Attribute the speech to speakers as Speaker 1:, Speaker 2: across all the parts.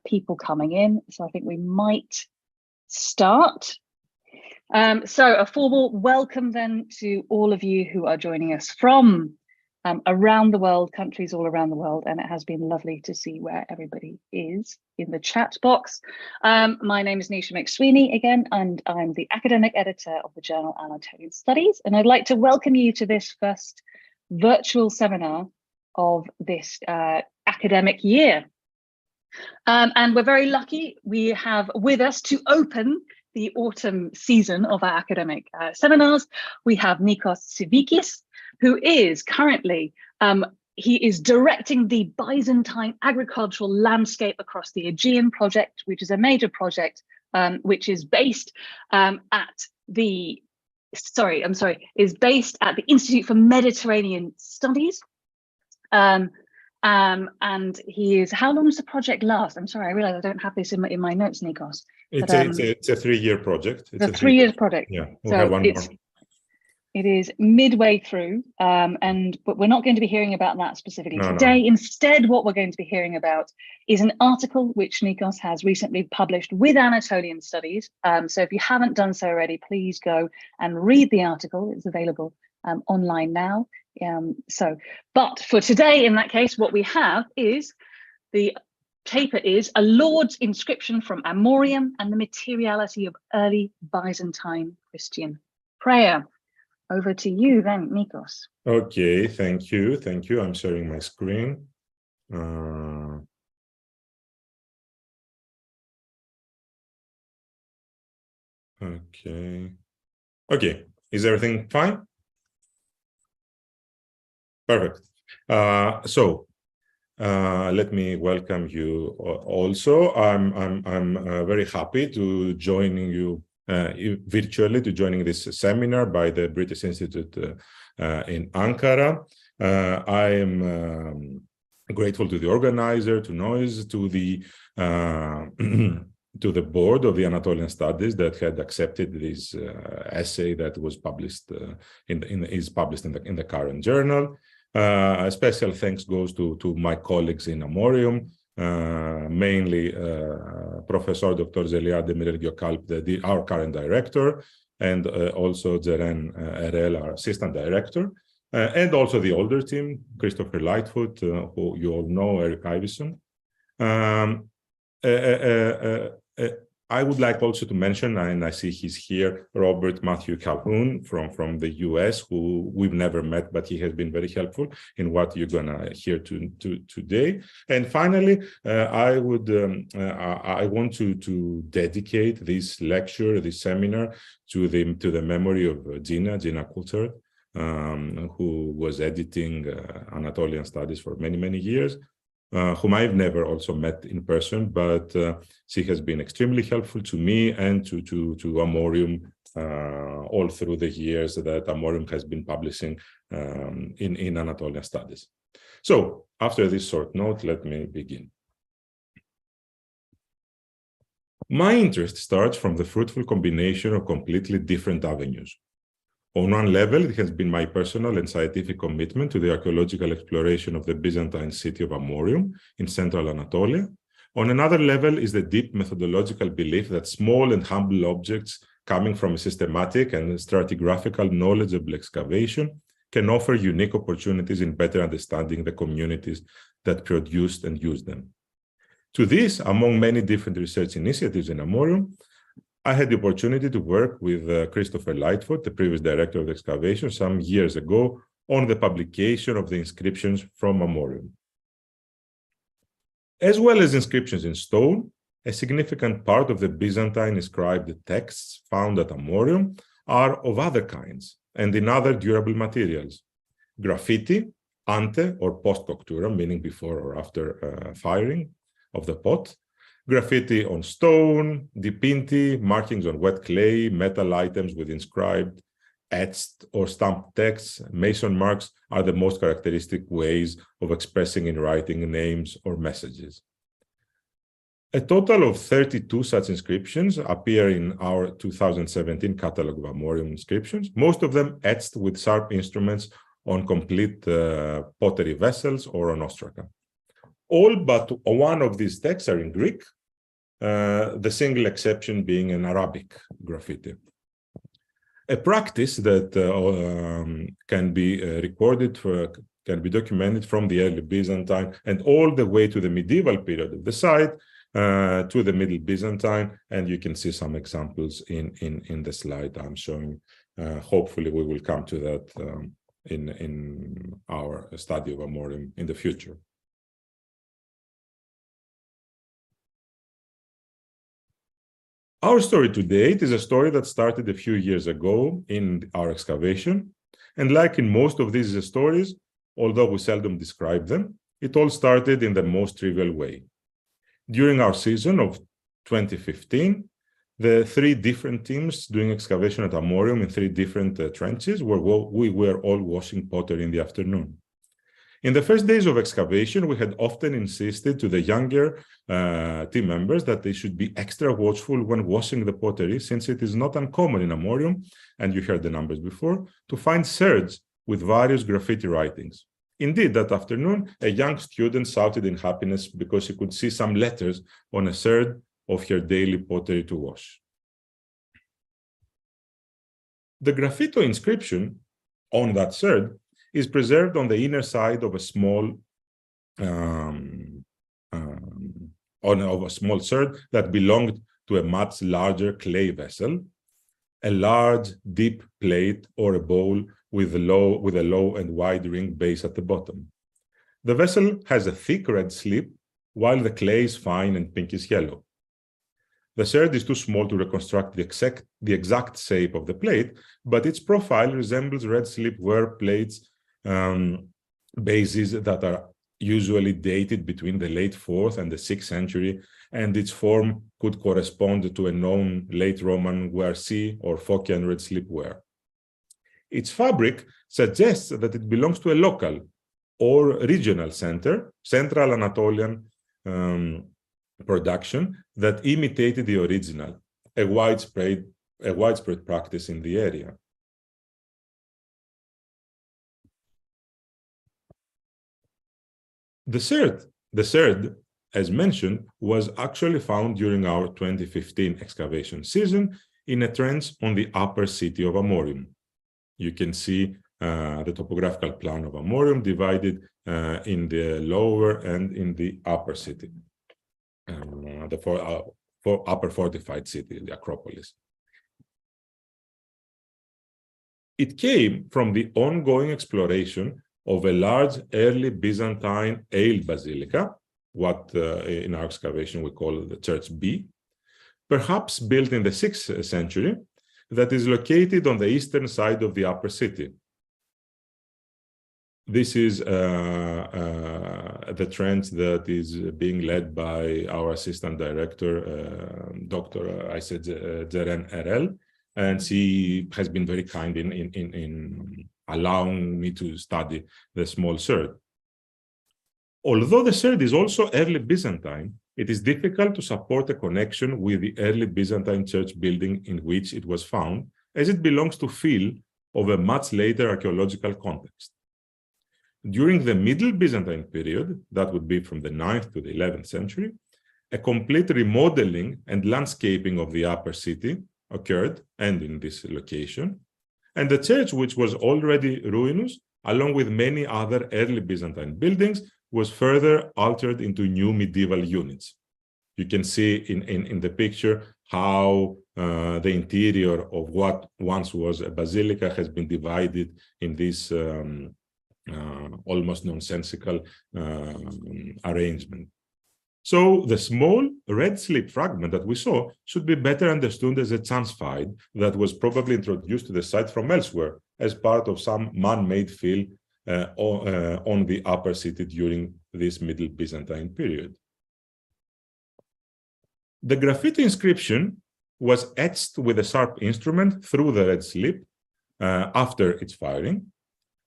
Speaker 1: people coming in. So I think we might start. So a formal welcome then to all of you who are joining us from around the world, countries all around the world, and it has been lovely to see where everybody is in the chat box. My name is Nisha McSweeney again, and I'm the academic editor of the journal Anatolian Studies, and I'd like to welcome you to this first virtual seminar of this academic year. And we're very lucky we have with us to open the autumn season of our academic seminars. We have Nikos Tzivikis, who is currently, he is directing the Byzantine agricultural landscape across the Aegean project, which is a major project, which is based at the, is based at the Institute for Mediterranean Studies. And he is, how long does the project last? I'm sorry, I realize I don't have this in my notes, Nikos.
Speaker 2: It's a 3-year project. It's
Speaker 1: a 3-year project.
Speaker 2: Yeah, we'll have one more.
Speaker 1: It is midway through, but we're not going to be hearing about that specifically today. No. Instead, what we're going to be hearing about is an article which Nikos has recently published with Anatolian Studies. So if you haven't done so already, please go and read the article. It's available online now. But for today, in that case, what we have is the paper is A Lord's Inscription from Amorium and the Materiality of Early Byzantine Christian Prayer. Over to you then, Nikos.
Speaker 2: Okay, thank you. Thank you. I'm sharing my screen. Okay, is everything fine? Perfect. Let me welcome you also. I'm very happy to joining you virtually, to joining this seminar by the British Institute in Ankara. I am grateful to the organizer, to Noise, to the to the board of the Anatolian Studies that had accepted this essay that was published in the current journal. A special thanks goes to my colleagues in Amorium, mainly Professor Dr. Zelia Demirel-Gökalp, our current director, and also Zeren Erel, our assistant director, and also the older team, Christopher Lightfoot, who you all know, Eric Iveson. I would like also to mention, and I see he's here, Robert Matthew Calhoun from the US, who we've never met, but he has been very helpful in what you're gonna hear today. And finally, I want to dedicate this lecture, this seminar, to the memory of Gina Coulter, who was editing Anatolian Studies for many years. Whom I've never also met in person, but she has been extremely helpful to me and to Amorium all through the years that Amorium has been publishing in Anatolian Studies. So after this short note, let me begin. My interest starts from the fruitful combination of completely different avenues. On one level, it has been my personal and scientific commitment to the archaeological exploration of the Byzantine city of Amorium in central Anatolia. On another level is the deep methodological belief that small and humble objects coming from a systematic and stratigraphical knowledgeable excavation can offer unique opportunities in better understanding the communities that produced and used them. To this, among many different research initiatives in Amorium, I had the opportunity to work with Christopher Lightfoot, the previous director of the excavation, some years ago on the publication of the inscriptions from Amorium. As well as inscriptions in stone, a significant part of the Byzantine inscribed texts found at Amorium are of other kinds and in other durable materials. Graffiti, ante or post coctura, meaning before or after firing of the pot, graffiti on stone, dipinti, markings on wet clay, metal items with inscribed, etched or stamped texts, mason marks are the most characteristic ways of expressing in writing names or messages. A total of 32 such inscriptions appear in our 2017 catalog of Amorium inscriptions, most of them etched with sharp instruments on complete pottery vessels or on ostraca. All but one of these texts are in Greek, the single exception being an Arabic graffiti. A practice that can be recorded, can be documented from the early Byzantine and all the way to the medieval period of the site, to the Middle Byzantine, and you can see some examples in the slide I'm showing. Hopefully we will come to that in our study of Amorium in the future. Our story to date is a story that started a few years ago in our excavation, and like in most of these stories, although we seldom describe them, it all started in the most trivial way. During our season of 2015, the 3 different teams doing excavation at Amorium in 3 different trenches we were all washing pottery in the afternoon. In the first days of excavation, we had often insisted to the younger team members that they should be extra watchful when washing the pottery, since it is not uncommon in Amorium, and you heard the numbers before, to find sherds with various graffiti writings. Indeed, that afternoon, a young student shouted in happiness because he could see some letters on a sherd of her daily pottery to wash. The graffito inscription on that sherd is preserved on the inner side of a small sherd that belonged to a much larger clay vessel, a large deep plate or a bowl with a low and wide ring base at the bottom. The vessel has a thick red slip, while the clay is fine and pinkish yellow. The sherd is too small to reconstruct the exact shape of the plate, but its profile resembles red slipware plates bases that are usually dated between the late 4th and the 6th century, and its form could correspond to a known late Roman ware C or Phocian red slipware. Its fabric suggests that it belongs to a local or regional center, Central Anatolian production that imitated the original, a widespread practice in the area. The sherd, as mentioned, was actually found during our 2015 excavation season in a trench on the upper city of Amorium. You can see the topographical plan of Amorium divided in the lower and in the upper city, the upper fortified city, the Acropolis. It came from the ongoing exploration of a large early Byzantine ale basilica, what in our excavation we call the Church B, perhaps built in the 6th century, that is located on the eastern side of the upper city. This is the trench that is being led by our assistant director, Dr. Ayse Ceren Erel, and she has been very kind in allowing me to study the small sherd. Although the sherd is also early Byzantine, it is difficult to support a connection with the early Byzantine church building in which it was found, as it belongs to fill of a much later archaeological context. During the Middle Byzantine period, that would be from the 9th to the 11th century, a complete remodeling and landscaping of the upper city occurred, and in this location, and the church, which was already ruinous, along with many other early Byzantine buildings, was further altered into new medieval units. You can see in the picture how the interior of what once was a basilica has been divided in this almost nonsensical arrangement. So the small red slip fragment that we saw should be better understood as a chance find that was probably introduced to the site from elsewhere as part of some man-made fill on the upper city during this Middle Byzantine period. The graffiti inscription was etched with a sharp instrument through the red slip after its firing,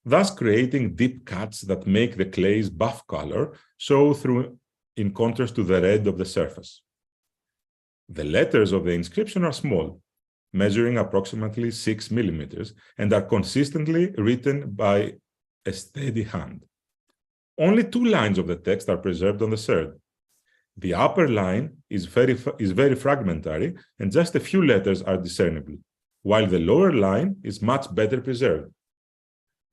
Speaker 2: thus creating deep cuts that make the clay's buff color show through in contrast to the red of the surface. The letters of the inscription are small, measuring approximately 6 millimeters, and are consistently written by a steady hand. Only 2 lines of the text are preserved on the third. The upper line is very fragmentary, and just a few letters are discernible, while the lower line is much better preserved.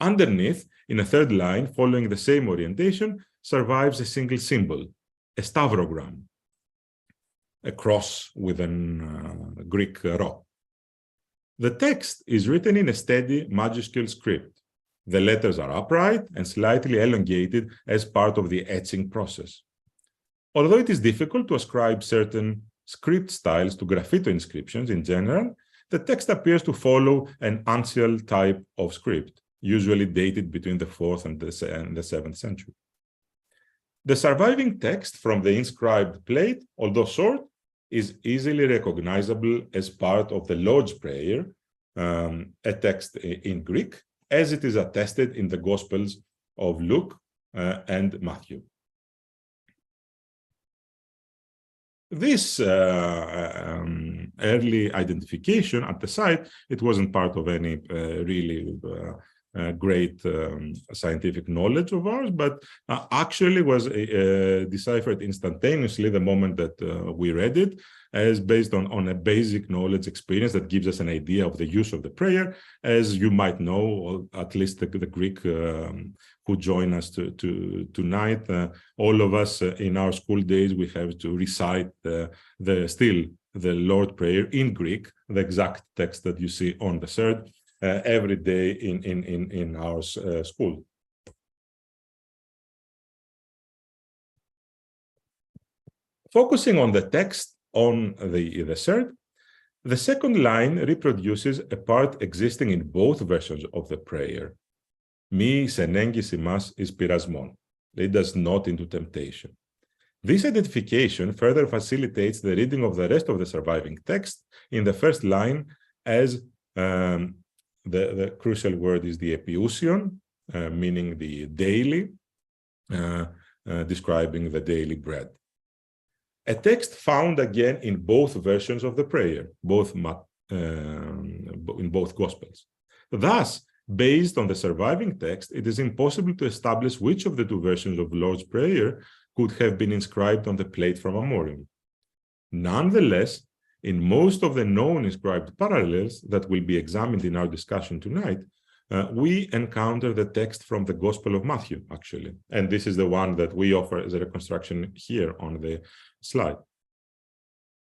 Speaker 2: Underneath, in a third line, following the same orientation, survives a single symbol, a stavrogram, a cross with a Greek rho. The text is written in a steady majuscule script. The letters are upright and slightly elongated as part of the etching process. Although it is difficult to ascribe certain script styles to graffito inscriptions in general, the text appears to follow an uncial type of script, usually dated between the 4th and the 7th century. The surviving text from the inscribed plate, although short, is easily recognizable as part of the Lord's Prayer, a text in Greek, as it is attested in the Gospels of Luke and Matthew. This early identification at the site, it wasn't part of any really great scientific knowledge of ours, but actually was deciphered instantaneously the moment that we read it, as based on a basic knowledge experience that gives us an idea of the use of the prayer. As you might know, or at least the Greek who join us tonight, all of us in our school days, we have to recite the Lord's Prayer in Greek, the exact text that you see on the third, every day in our school. Focusing on the text on the third, the second line reproduces a part existing in both versions of the prayer. Mi senengis imas is pyrasmon, lead us not into temptation. This identification further facilitates the reading of the rest of the surviving text in the first line, as the crucial word is the epiousion, meaning the daily, describing the daily bread. A text found again in both versions of the prayer, in both Gospels. Thus, based on the surviving text, it is impossible to establish which of the 2 versions of Lord's Prayer could have been inscribed on the plate from Amorium. Nonetheless, in most of the known inscribed parallels that will be examined in our discussion tonight, we encounter the text from the Gospel of Matthew, actually. And this is the one that we offer as a reconstruction here on the slide.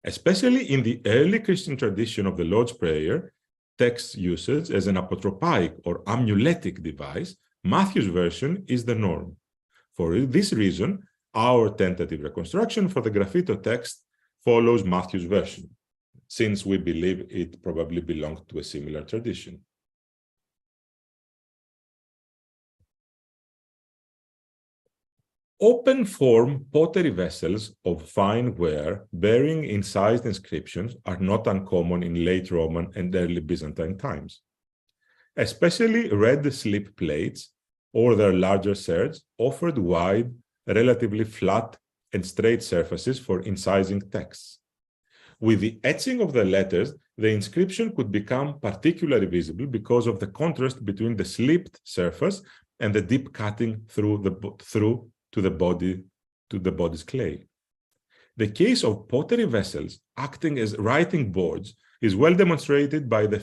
Speaker 2: Especially in the early Christian tradition of the Lord's Prayer, text usage as an apotropaic or amuletic device, Matthew's version is the norm. For this reason, our tentative reconstruction for the graffito text follows Matthew's version, since we believe it probably belonged to a similar tradition. Open-form pottery vessels of fine ware bearing incised inscriptions are not uncommon in late Roman and early Byzantine times. Especially red slip plates or their larger serge offered wide, relatively flat and straight surfaces for incising texts. With the etching of the letters, the inscription could become particularly visible because of the contrast between the slipped surface and the deep cutting through to the body's clay. The case of pottery vessels acting as writing boards is well demonstrated by the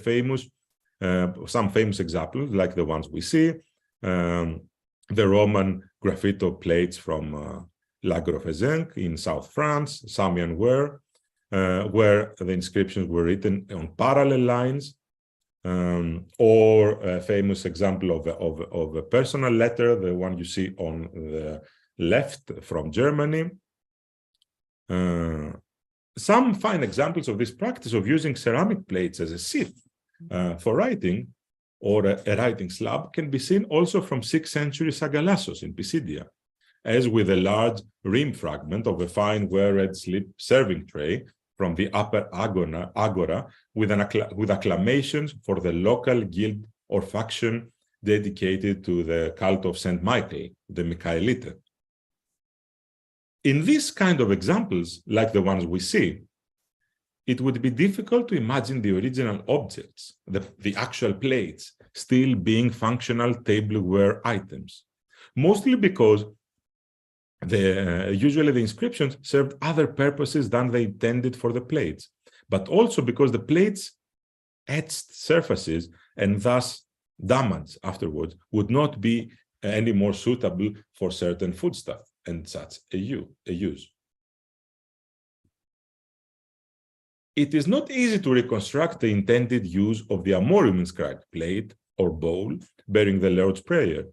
Speaker 2: some famous examples like the ones we see, the Roman graffito plates from Lagrofezenc in South France, Samian ware, where the inscriptions were written on parallel lines, or a famous example of a personal letter, the one you see on the left from Germany. Some fine examples of this practice of using ceramic plates as a sieve for writing, or a writing slab, can be seen also from 6th century Sagalassos in Pisidia, as with a large rim fragment of a fine ware-red slip serving tray from the upper agora with acclamations for the local guild or faction dedicated to the cult of Saint Michael, the Michaelite. In these kind of examples, like the ones we see, it would be difficult to imagine the original objects, the actual plates, still being functional tableware items, mostly because Usually the inscriptions served other purposes than they intended for the plates, but also because the plates etched surfaces and thus damaged afterwards would not be any more suitable for certain foodstuff and such a use. It is not easy to reconstruct the intended use of the Amorium inscribed plate or bowl bearing the Lord's Prayer.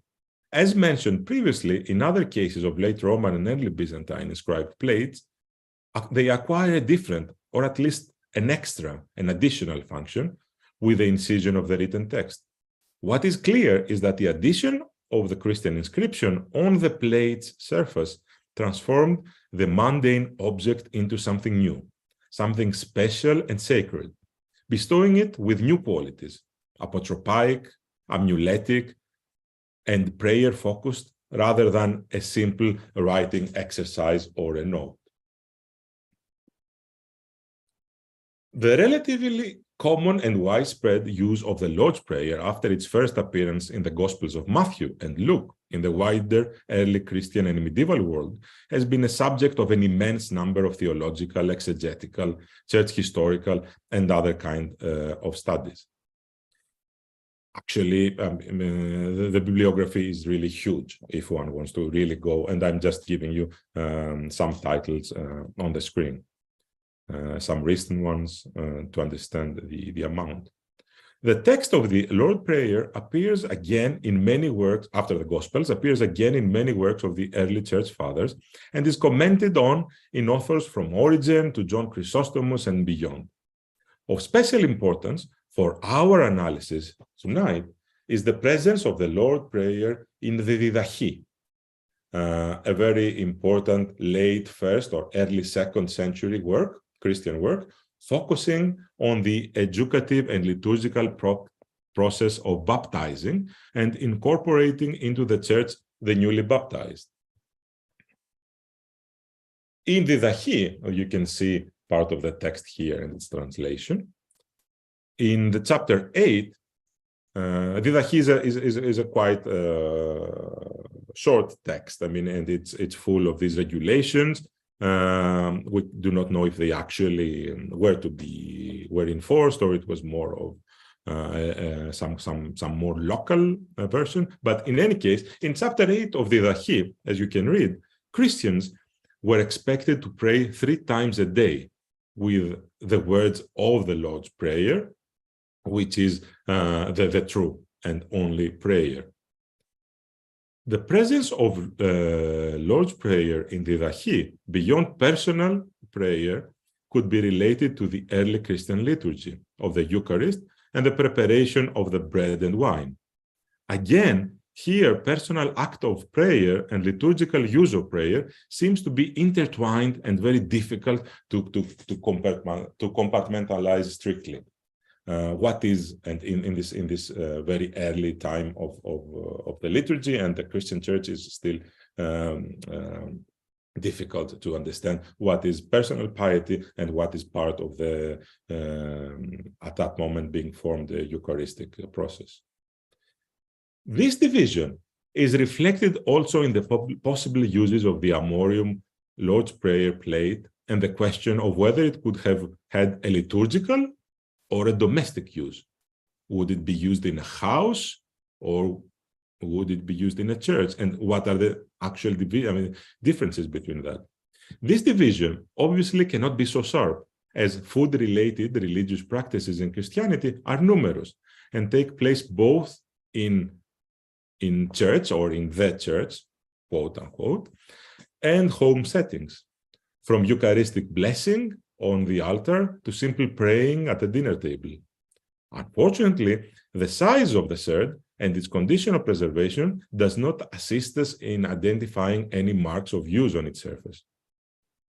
Speaker 2: As mentioned previously, in other cases of late Roman and early Byzantine inscribed plates, they acquire a different, or at least an additional function with the incision of the written text. What is clear is that the addition of the Christian inscription on the plate's surface transformed the mundane object into something new, something special and sacred, bestowing it with new qualities, apotropaic, amuletic, and prayer-focused, rather than a simple writing exercise or a note. The relatively common and widespread use of the Lord's Prayer after its first appearance in the Gospels of Matthew and Luke in the wider early Christian and medieval world has been a subject of an immense number of theological, exegetical, church historical, and other kind of studies. Actually, the bibliography is really huge if one wants to really go, and I'm just giving you some titles on the screen. Some recent ones to understand the amount. The text of the Lord's Prayer appears again in many works, after the Gospels, appears again in many works of the early church fathers, and is commented on in authors from Origen to John Chrysostom and beyond. Of special importance for our analysis tonight is the presence of the Lord's Prayer in the Didache, a very important late 1st or early 2nd century work, Christian work, focusing on the educative and liturgical process of baptizing and incorporating into the church the newly baptized. In the Didache, you can see part of the text here in its translation. In the chapter 8, the Didache is a quite short text. I mean, and it's full of these regulations. We do not know if they actually were enforced, or it was more of some more local version. But in any case, in chapter 8 of the Didache, as you can read, Christians were expected to pray 3 times a day with the words of the Lord's Prayer, which is the true and only prayer. The presence of Lord's Prayer in the Didache, beyond personal prayer, could be related to the early Christian liturgy of the Eucharist and the preparation of the bread and wine. Again, here, personal act of prayer and liturgical use of prayer seems to be intertwined and very difficult to compartmentalize strictly. What is, and in this very early time of the liturgy and the Christian church is still difficult to understand what is personal piety and what is part of the at that moment being formed the Eucharistic process. This division is reflected also in the possible uses of the Amorium Lord's Prayer plate and the question of whether it could have had a liturgical or a domestic use. Would it be used in a house or would it be used in a church? And what are the actual differences between that? This division obviously cannot be so sharp, as food-related religious practices in Christianity are numerous and take place both in church or in the church, quote unquote, and home settings, from Eucharistic blessing on the altar to simple praying at the dinner table. Unfortunately, the size of the serd and its condition of preservation does not assist us in identifying any marks of use on its surface.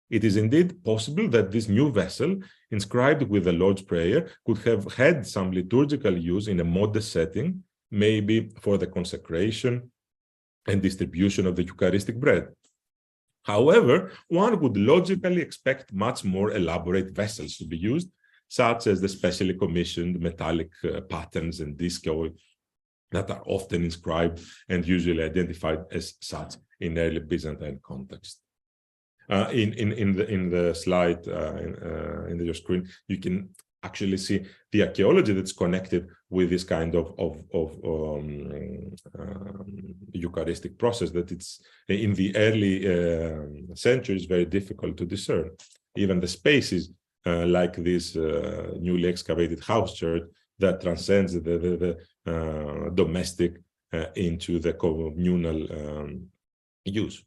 Speaker 2: It is indeed possible that this new vessel, inscribed with the Lord's Prayer, could have had some liturgical use in a modest setting, maybe for the consecration and distribution of the Eucharistic bread. However, one would logically expect much more elaborate vessels to be used, such as the specially commissioned metallic patterns and disco that are often inscribed and usually identified as such in early Byzantine context. In the slide in your screen, you can actually see the archaeology that's connected with this kind of Eucharistic process, that it's in the early centuries very difficult to discern. Even the spaces like this newly excavated house church that transcends the domestic into the communal use.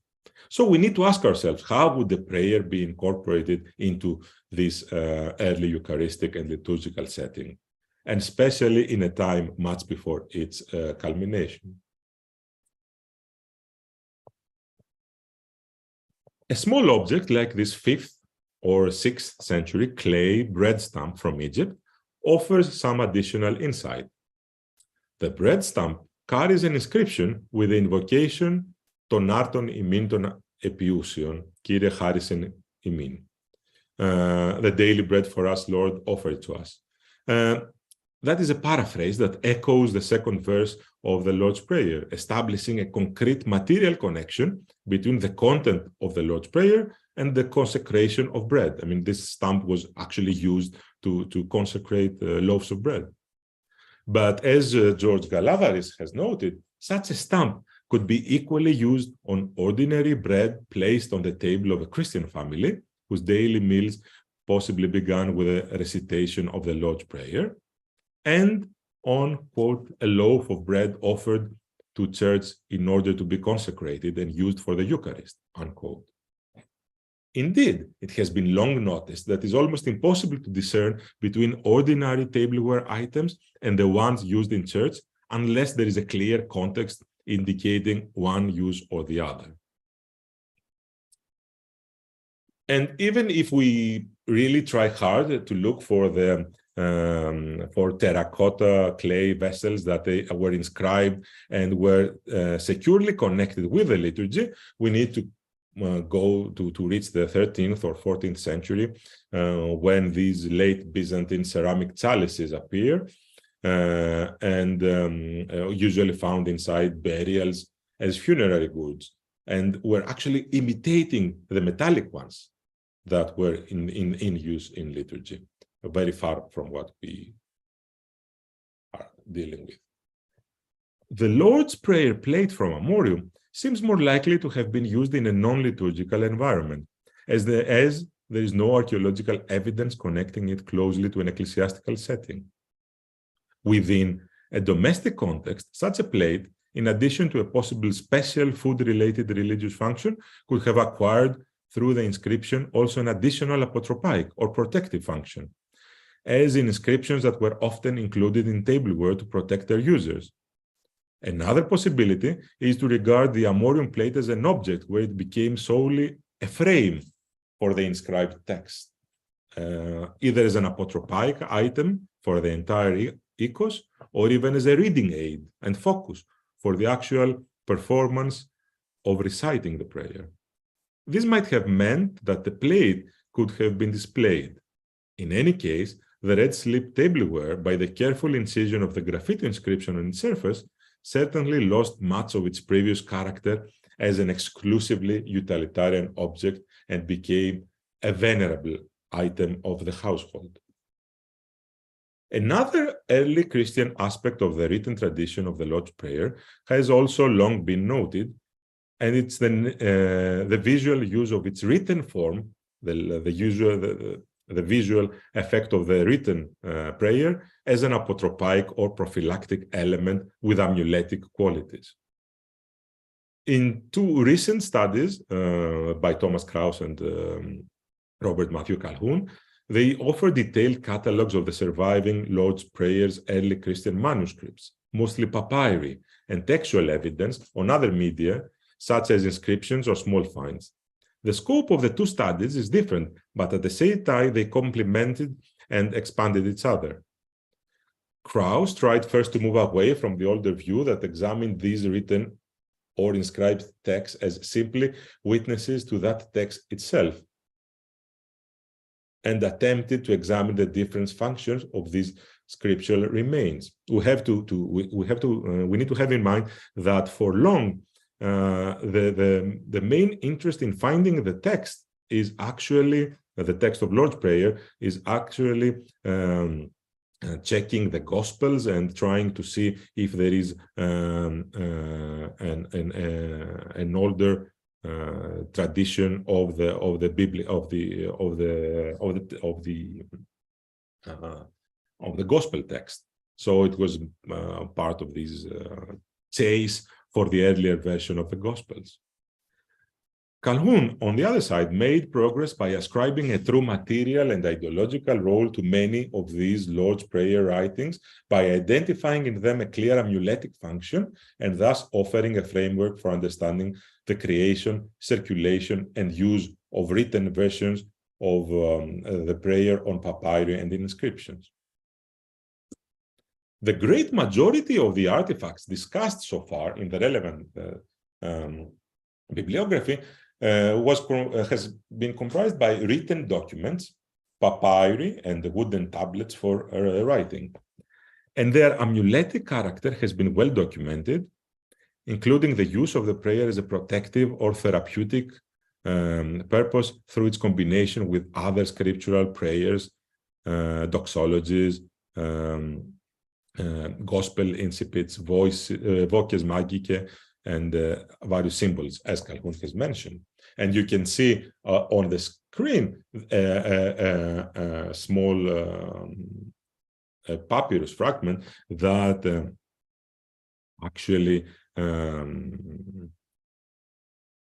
Speaker 2: So we need to ask ourselves, how would the prayer be incorporated into this early Eucharistic and liturgical setting, and especially in a time much before its culmination? A small object like this 5th or 6th century clay bread stamp from Egypt offers some additional insight. The bread stamp carries an inscription with the invocation «Τον άρτον ημίν των επιούσιων, Kyrie χάρισεν ημίν». The daily bread for us, Lord, offer it to us. That is a paraphrase that echoes the second verse of the Lord's Prayer, establishing a concrete material connection between the content of the Lord's Prayer and the consecration of bread. I mean, this stamp was actually used to consecrate loaves of bread. But as George Galavaris has noted, such a stamp could be equally used on ordinary bread placed on the table of a Christian family, whose daily meals possibly began with a recitation of the Lord's Prayer, and on, quote, a loaf of bread offered to church in order to be consecrated and used for the Eucharist, unquote. Indeed, it has been long noticed that it's almost impossible to discern between ordinary tableware items and the ones used in church unless there is a clear context indicating one use or the other. And even if we really try hard to look for the for terracotta clay vessels that they were inscribed and were securely connected with the liturgy, we need to go to reach the 13th or 14th century when these late Byzantine ceramic chalices appear, and usually found inside burials as funerary goods, and were actually imitating the metallic ones that were in use in liturgy, very far from what we are dealing with. The Lord's Prayer plate from Amorium seems more likely to have been used in a non-liturgical environment, as there is no archaeological evidence connecting it closely to an ecclesiastical setting. Within a domestic context, such a plate, in addition to a possible special food-related religious function, could have acquired through the inscription also an additional apotropaic or protective function, as in inscriptions that were often included in tableware to protect their users. Another possibility is to regard the Amorium plate as an object where it became solely a frame for the inscribed text, either as an apotropaic item for the entire Nikos, or even as a reading aid and focus for the actual performance of reciting the prayer. This might have meant that the plate could have been displayed. In any case, the red slip tableware, by the careful incision of the graffito inscription on its surface, certainly lost much of its previous character as an exclusively utilitarian object and became a venerable item of the household. Another early Christian aspect of the written tradition of the Lord's Prayer has also long been noted, and it's the visual use of its written form, the visual effect of the written prayer as an apotropaic or prophylactic element with amuletic qualities. In two recent studies by Thomas Krauss and Robert Matthew Calhoun, they offer detailed catalogs of the surviving Lord's Prayer's early Christian manuscripts, mostly papyri, and textual evidence on other media, such as inscriptions or small finds. The scope of the two studies is different, but at the same time, they complemented and expanded each other. Krauss tried first to move away from the older view that examined these written or inscribed texts as simply witnesses to that text itself. and attempted to examine the different functions of these scriptural remains. We need to have in mind that for long, the main interest in finding the text is actually the text of Lord's Prayer is actually checking the Gospels and trying to see if there is an older tradition of the Gospel text. So it was part of this chase for the earlier version of the Gospels. Calhoun, on the other side, made progress by ascribing a true material and ideological role to many of these Lord's Prayer writings by identifying in them a clear amuletic function and thus offering a framework for understanding the creation, circulation, and use of written versions of the prayer on papyri and in inscriptions. The great majority of the artifacts discussed so far in the relevant bibliography has been comprised by written documents, papyri, and the wooden tablets for writing. And their amuletic character has been well documented, including the use of the prayer as a protective or therapeutic purpose through its combination with other scriptural prayers, doxologies, gospel incipits, voces magicae, and various symbols, as Calhoun has mentioned. And you can see on the screen a small papyrus fragment that actually,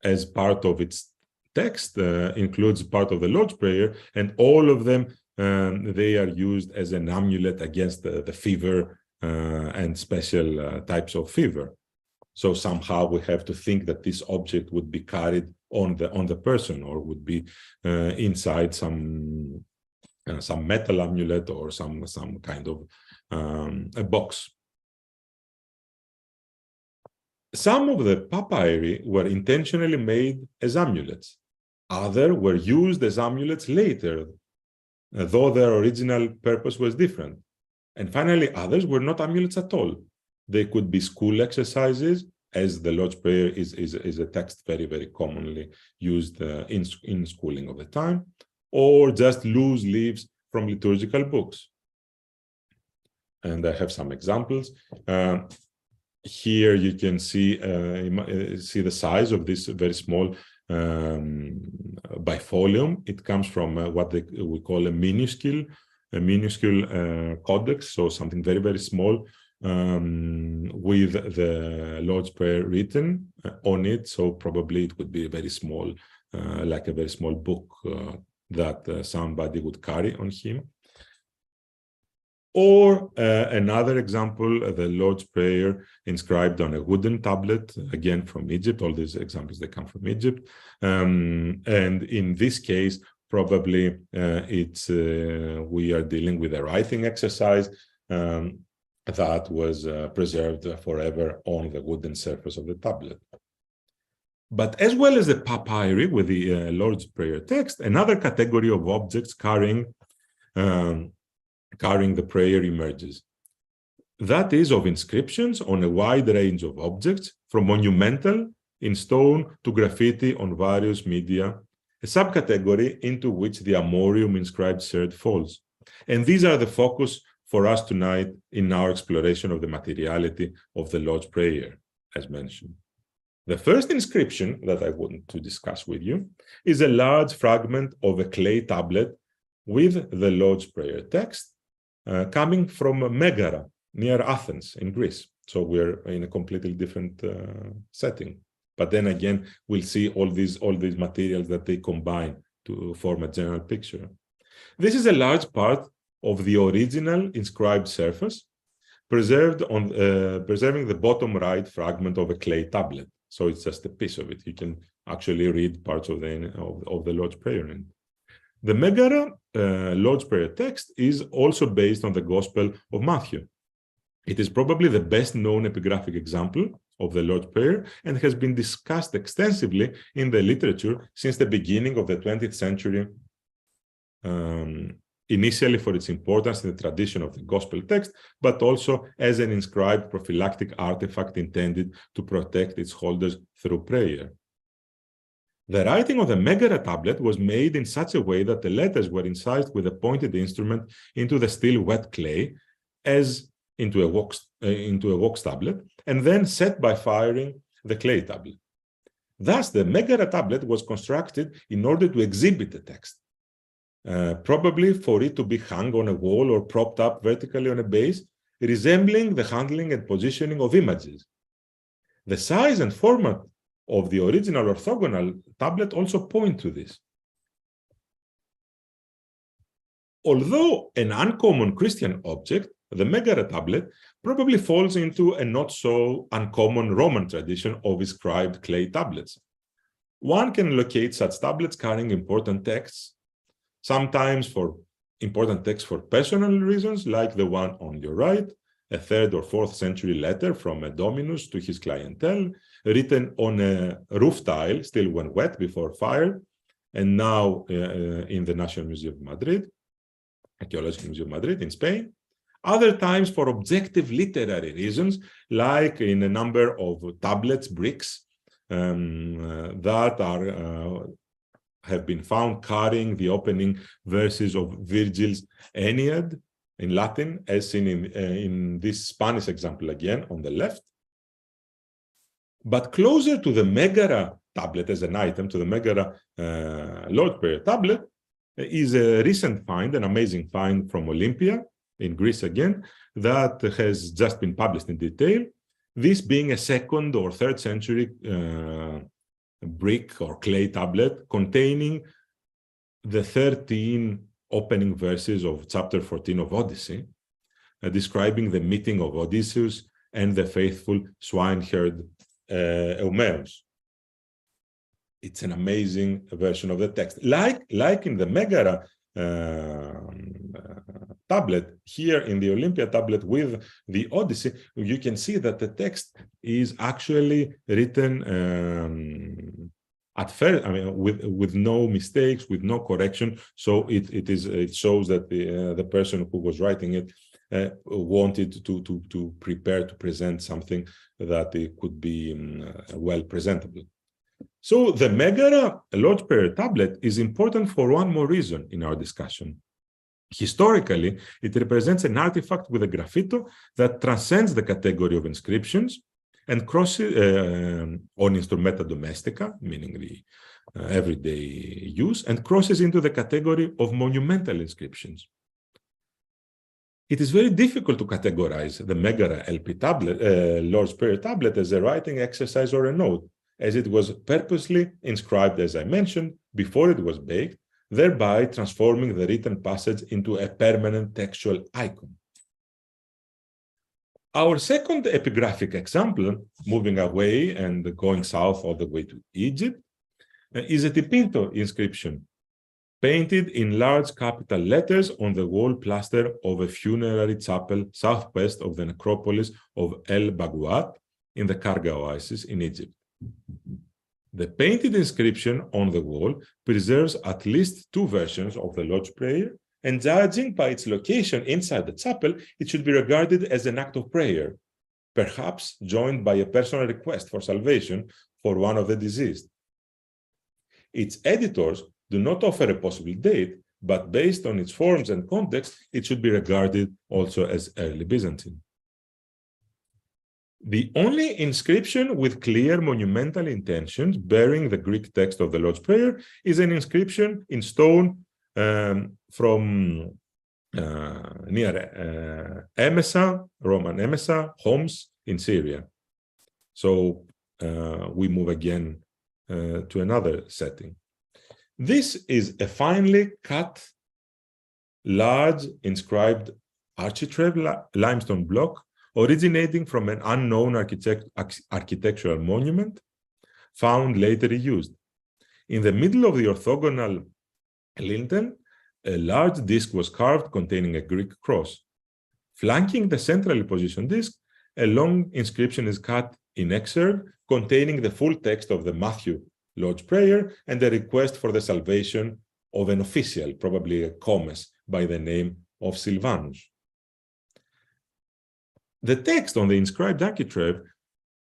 Speaker 2: as part of its text, includes part of the Lord's Prayer, and all of them, they are used as an amulet against the fever and special types of fever. So somehow we have to think that this object would be carried on the person, or would be inside some metal amulet or some kind of a box. Some of the papyri were intentionally made as amulets. Others were used as amulets later, though their original purpose was different. And finally, others were not amulets at all. They could be school exercises, as the Lord's Prayer is a text very, very commonly used in schooling of the time, or just loose leaves from liturgical books. And I have some examples. Here you can see the size of this very small bifolium. It comes from what we call a minuscule codex, so something very, very small, with the Lord's Prayer written on it. So probably it would be a very small, like a very small book that somebody would carry on him. Or another example, the Lord's Prayer inscribed on a wooden tablet, again from Egypt. All these examples, they come from Egypt. And in this case, probably we are dealing with a writing exercise that was preserved forever on the wooden surface of the tablet. But as well as the papyri with the Lord's Prayer text, another category of objects carrying the prayer emerges. That is of inscriptions on a wide range of objects, from monumental in stone to graffiti on various media, a subcategory into which the Amorium inscribed shirt falls. And these are the focus for us tonight in our exploration of the materiality of the Lord's Prayer, as mentioned. The first inscription that I want to discuss with you is a large fragment of a clay tablet with the Lord's Prayer text, coming from Megara, near Athens in Greece. So we're in a completely different setting. But then again, we'll see all these materials that they combine to form a general picture. This is a large part of the original inscribed surface, preserving the bottom right fragment of a clay tablet. So it's just a piece of it. You can actually read parts of the Lord's Prayer in it. The Megara Lord's Prayer text is also based on the Gospel of Matthew. It is probably the best known epigraphic example of the Lord's Prayer and has been discussed extensively in the literature since the beginning of the 20th century initially for its importance in the tradition of the gospel text, but also as an inscribed prophylactic artifact intended to protect its holders through prayer. The writing of the Megara tablet was made in such a way that the letters were incised with a pointed instrument into the still wet clay, as into a wax tablet, and then set by firing the clay tablet. Thus, the Megara tablet was constructed in order to exhibit the text, probably for it to be hung on a wall or propped up vertically on a base, resembling the handling and positioning of images. The size and format of the original orthogonal tablet also point to this. Although an uncommon Christian object, the Megara tablet probably falls into a not so uncommon Roman tradition of inscribed clay tablets. One can locate such tablets carrying important texts, sometimes for important texts for personal reasons, like the one on your right, a 3rd or 4th century letter from a dominus to his clientele, written on a roof tile, still when wet before fire, and now in the National Museum of Madrid, Archaeological Museum of Madrid in Spain. Other times for objective literary reasons, like in a number of tablets, bricks, that have been found carrying the opening verses of Virgil's Aeneid in Latin, as seen in this Spanish example again on the left. But closer to the Megara tablet as an item, to the Megara Lord's Prayer tablet, is a recent find, an amazing find from Olympia in Greece again, that has just been published in detail. This being a 2nd or 3rd century brick or clay tablet containing the 13 opening verses of chapter 14 of Odyssey, describing the meeting of Odysseus and the faithful swineherd Eumaeus. It's an amazing version of the text. Like in the Megara tablet, here in the Olympia tablet with the Odyssey, you can see that the text is actually written at first, I mean, with no mistakes, with no correction. So it shows that the person who was writing it wanted to prepare to present something that it could be well presentable. So the Megara Lord's Prayer tablet is important for one more reason in our discussion. Historically, it represents an artifact with a graffito that transcends the category of inscriptions and crosses on instrumenta domestica, meaning the everyday use, and crosses into the category of monumental inscriptions. It is very difficult to categorize the Megara LP tablet, Lord's Prayer tablet, as a writing exercise or a note, as it was purposely inscribed, as I mentioned, before it was baked, thereby transforming the written passage into a permanent textual icon. Our second epigraphic example, moving away and going south all the way to Egypt, is a Tipinto inscription, painted in large capital letters on the wall plaster of a funerary chapel southwest of the necropolis of El Bagouat in the Karga Oasis in Egypt. The painted inscription on the wall preserves at least 2 versions of the Lord's Prayer, and judging by its location inside the chapel, it should be regarded as an act of prayer, perhaps joined by a personal request for salvation for one of the deceased. Its editors do not offer a possible date, but based on its forms and context, it should be regarded also as early Byzantine. The only inscription with clear monumental intentions bearing the Greek text of the Lord's Prayer is an inscription in stone from near Emesa, Roman Emesa, Homs in Syria. So we move again to another setting. This is a finely cut, large inscribed architrave limestone block originating from an unknown architectural monument found later reused. In the middle of the orthogonal lintel, a large disc was carved containing a Greek cross. Flanking the centrally positioned disc, a long inscription is cut in excerpt containing the full text of the Matthew Lord's Prayer and a request for the salvation of an official, probably a comes, by the name of Silvanus. The text on the inscribed architrave,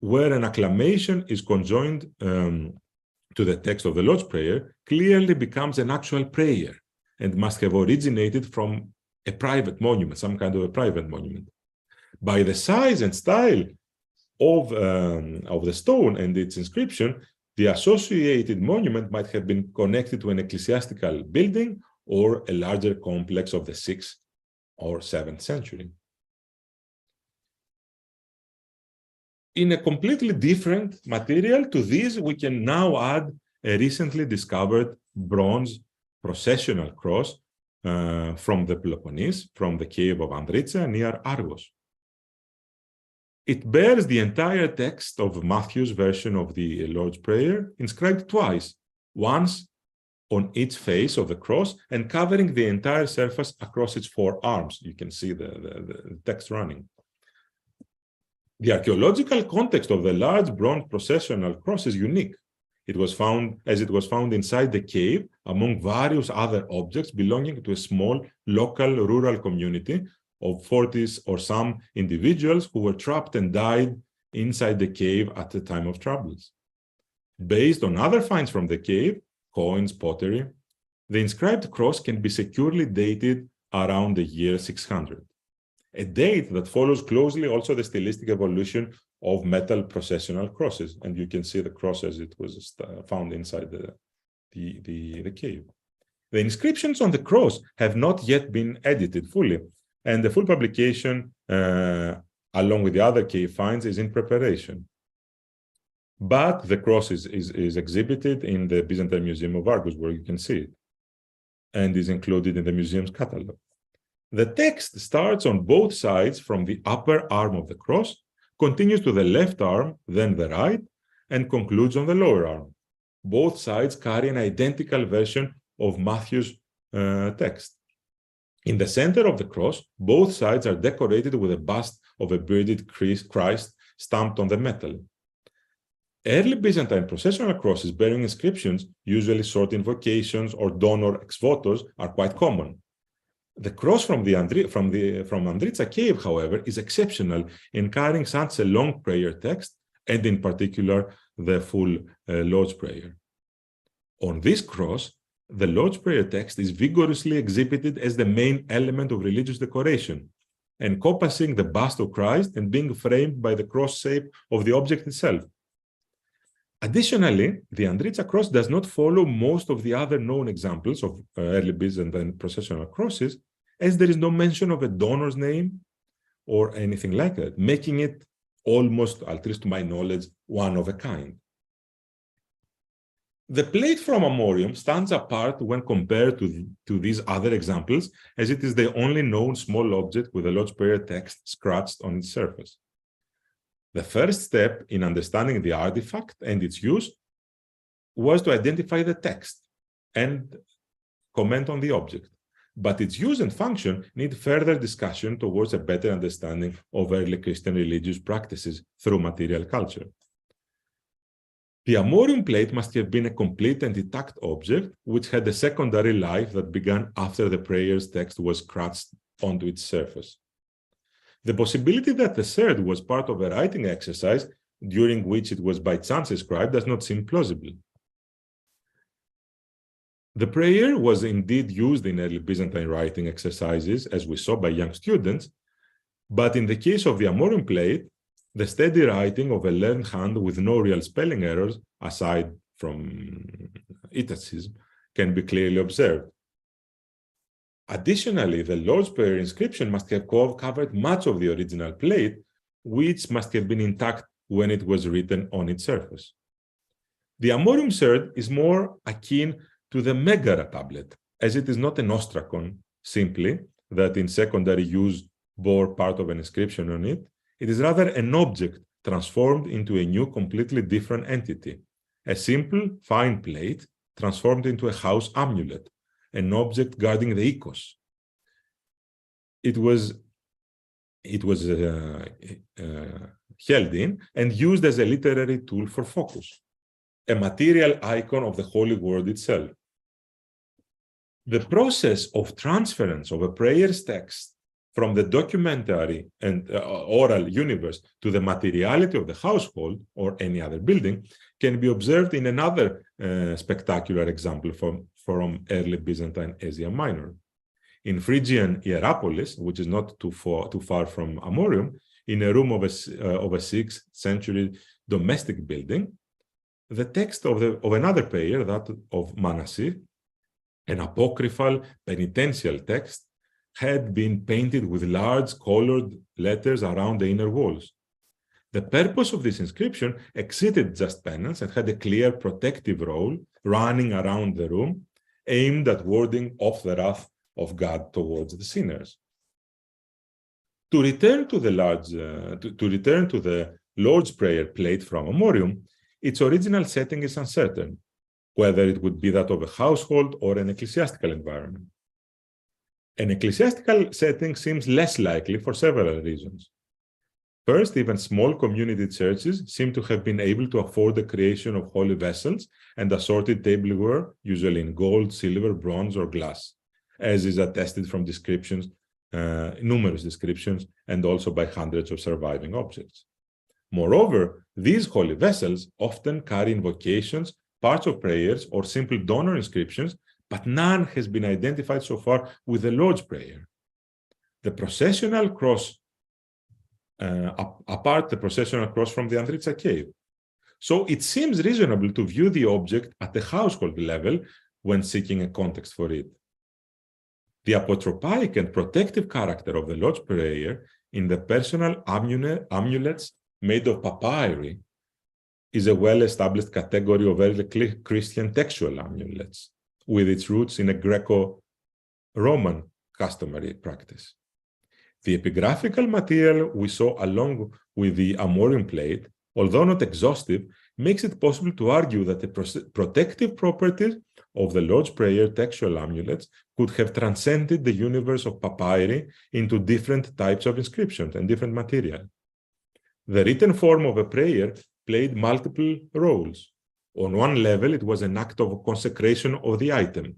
Speaker 2: where an acclamation is conjoined to the text of the Lord's Prayer, clearly becomes an actual prayer and must have originated from a private monument, some kind of a private monument. By the size and style of the stone and its inscription, the associated monument might have been connected to an ecclesiastical building or a larger complex of the 6th or 7th century. In a completely different material to this, we can now add a recently discovered bronze processional cross from the Peloponnese, from the cave of Andritsa near Argos. It bears the entire text of Matthew's version of the Lord's Prayer, inscribed twice, once on each face of the cross and covering the entire surface across its 4 arms. You can see the text running. The archaeological context of the large bronze processional cross is unique. It was found inside the cave among various other objects belonging to a small local rural community of 40 or some individuals who were trapped and died inside the cave at the time of troubles. Based on other finds from the cave, coins, pottery, the inscribed cross can be securely dated around the year 600, a date that follows closely also the stylistic evolution of metal processional crosses. And you can see the cross as it was found inside the cave. The inscriptions on the cross have not yet been edited fully, and the full publication, along with the other cave finds, is in preparation. But the cross is exhibited in the Byzantine Museum of Argos, where you can see it, and is included in the museum's catalog. The text starts on both sides from the upper arm of the cross, continues to the left arm, then the right, and concludes on the lower arm. Both sides carry an identical version of Matthew's text. In the center of the cross, both sides are decorated with a bust of a bearded Christ stamped on the metal. Early Byzantine processional crosses bearing inscriptions, usually short invocations or donor ex votos, are quite common. The cross from Andritsa cave, however, is exceptional in carrying such a long prayer text, and in particular, the full Lord's Prayer. On this cross, the Lord's Prayer text is vigorously exhibited as the main element of religious decoration, encompassing the bust of Christ and being framed by the cross shape of the object itself. Additionally, the Andritsa cross does not follow most of the other known examples of early Byzantine processional crosses, as there is no mention of a donor's name or anything like that, making it almost, at least to my knowledge, one of a kind. The plate from Amorium stands apart when compared to these other examples, as it is the only known small object with the Lord's Prayer text scratched on its surface. The first step in understanding the artifact and its use was to identify the text and comment on the object. But its use and function need further discussion towards a better understanding of early Christian religious practices through material culture. The Amorium plate must have been a complete and intact object, which had a secondary life that began after the prayer's text was scratched onto its surface. The possibility that the third was part of a writing exercise during which it was by chance inscribed does not seem plausible. The prayer was indeed used in early Byzantine writing exercises, as we saw, by young students, but in the case of the Amorium plate, the steady writing of a learned hand with no real spelling errors, aside from itacism, can be clearly observed. Additionally, the Lord's Prayer inscription must have covered much of the original plate, which must have been intact when it was written on its surface. The Amorium third is more akin to the Megara tablet, as it is not an ostracon, simply, that in secondary use bore part of an inscription on it. It is rather an object transformed into a new, completely different entity, a simple, fine plate transformed into a house amulet, an object guarding the Nikos. It was held in and used as a literary tool for focus, a material icon of the Holy Word itself. The process of transference of a prayer's text from the documentary and oral universe to the materiality of the household or any other building can be observed in another spectacular example from early Byzantine Asia Minor. In Phrygian Hierapolis, which is not too far from Amorium, in a room of a 6th century domestic building, the text of another prayer, that of Manasir, an apocryphal penitential text, had been painted with large colored letters around the inner walls. The purpose of this inscription exceeded just penance and had a clear protective role running around the room, aimed at warding off the wrath of God towards the sinners. To return to the Lord's Prayer plate from Amorium, its original setting is uncertain, whether it would be that of a household or an ecclesiastical environment. An ecclesiastical setting seems less likely for several reasons. First, even small community churches seem to have been able to afford the creation of holy vessels and assorted tableware, usually in gold, silver, bronze, or glass, as is attested from descriptions, numerous descriptions, and also by hundreds of surviving objects. Moreover, these holy vessels often carry invocations, parts of prayers, or simple donor inscriptions, but none has been identified so far with the Lord's Prayer. The processional cross, apart the processional cross from the Andritsa cave. So it seems reasonable to view the object at the household level when seeking a context for it. The apotropaic and protective character of the Lord's Prayer in the personal amulets made of papyri is a well-established category of early Christian textual amulets, with its roots in a Greco-Roman customary practice. The epigraphical material we saw along with the Amorium plate, although not exhaustive, makes it possible to argue that the protective properties of the Lord's Prayer textual amulets could have transcended the universe of papyri into different types of inscriptions and different material. The written form of a prayer played multiple roles. On one level, it was an act of consecration of the item.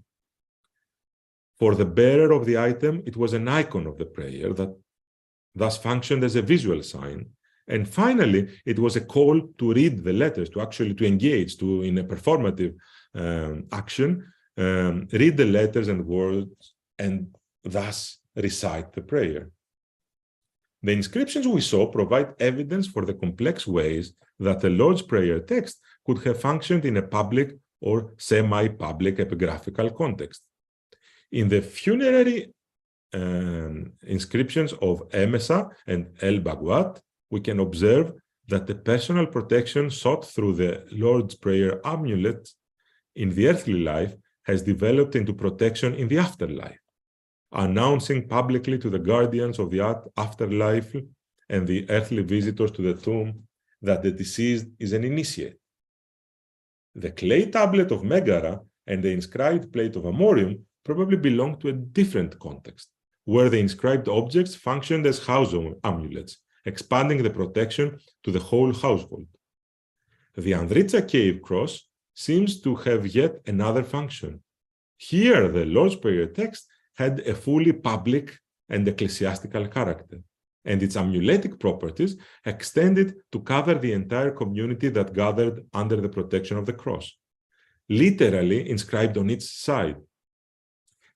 Speaker 2: For the bearer of the item, it was an icon of the prayer that thus functioned as a visual sign. And finally, it was a call to read the letters, to engage, in a performative action, read the letters and words, and thus recite the prayer. The inscriptions we saw provide evidence for the complex ways that the Lord's Prayer text could have functioned in a public or semi-public epigraphical context. In the funerary inscriptions of Emesa and El Bagwat, we can observe that the personal protection sought through the Lord's Prayer amulet in the earthly life has developed into protection in the afterlife, announcing publicly to the guardians of the afterlife and the earthly visitors to the tomb that the deceased is an initiate. The clay tablet of Megara and the inscribed plate of Amorium probably belong to a different context, where the inscribed objects functioned as house amulets, expanding the protection to the whole household. The Andritsa cave cross seems to have yet another function. Here, the Lord's Prayer text had a fully public and ecclesiastical character, and its amuletic properties extended to cover the entire community that gathered under the protection of the cross, literally inscribed on its side.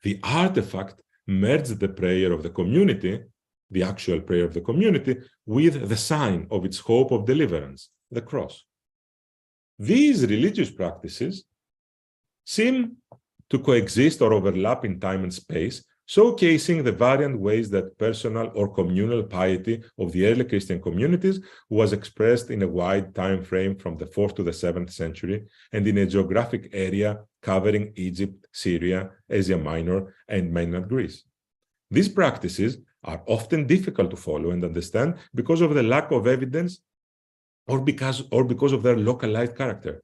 Speaker 2: The artifact merged the prayer of the community, the actual prayer of the community, with the sign of its hope of deliverance, the cross. These religious practices seem to coexist or overlap in time and space, showcasing the variant ways that personal or communal piety of the early Christian communities was expressed in a wide time frame from the 4th to the 7th century and in a geographic area covering Egypt, Syria, Asia Minor, and mainland Greece. These practices are often difficult to follow and understand because of the lack of evidence or because of their localized character.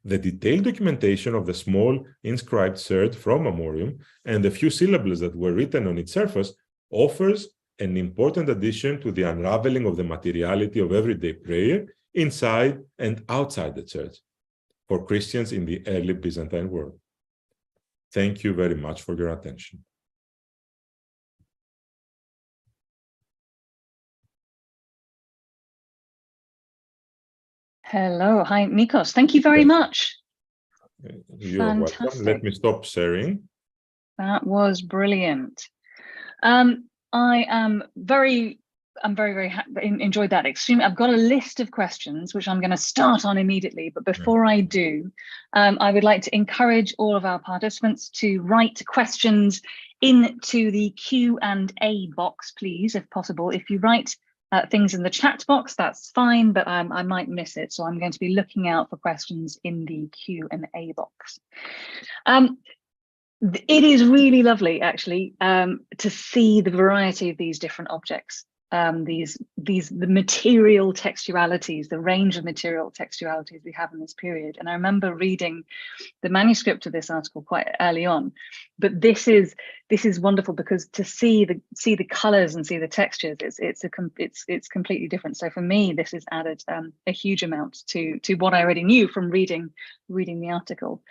Speaker 2: The detailed documentation of the small inscribed third from Amorium and the few syllables that were written on its surface offers an important addition to the unraveling of the materiality of everyday prayer inside and outside the church for Christians in the early Byzantine world. Thank you very much for your attention.
Speaker 1: Hello, hi, Nikos. Thank you very much.
Speaker 2: You're welcome. Let me stop sharing.
Speaker 1: That was brilliant. I am very happy, enjoyed that extremely. I've got a list of questions which I'm going to start on immediately, but before I do, I would like to encourage all of our participants to write questions into the Q&A box, please, if possible. If you write things in the chat box, that's fine, but I might miss it, so I'm going to be looking out for questions in the Q&A box. It is really lovely, actually, to see the variety of these different objects, the material textualities, the range of material textualities we have in this period. And I remember reading the manuscript of this article quite early on, but this is wonderful because to see the colors and see the textures, it's completely different. So for me, this has added a huge amount to what I already knew from reading the article.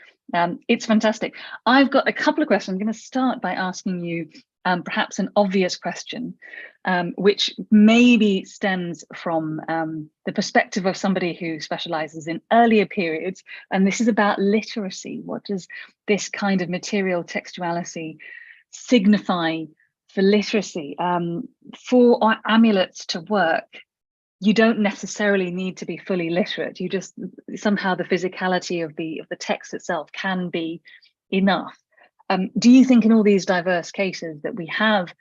Speaker 1: It's fantastic. I've got a couple of questions. I'm going to start by asking you perhaps an obvious question, which maybe stems from the perspective of somebody who specializes in earlier periods. And this is about literacy. What does this kind of material textuality signify for literacy? For our amulets to work, you don't necessarily need to be fully literate. You just somehow the physicality of the text itself can be enough. Do you think in all these diverse cases that we have,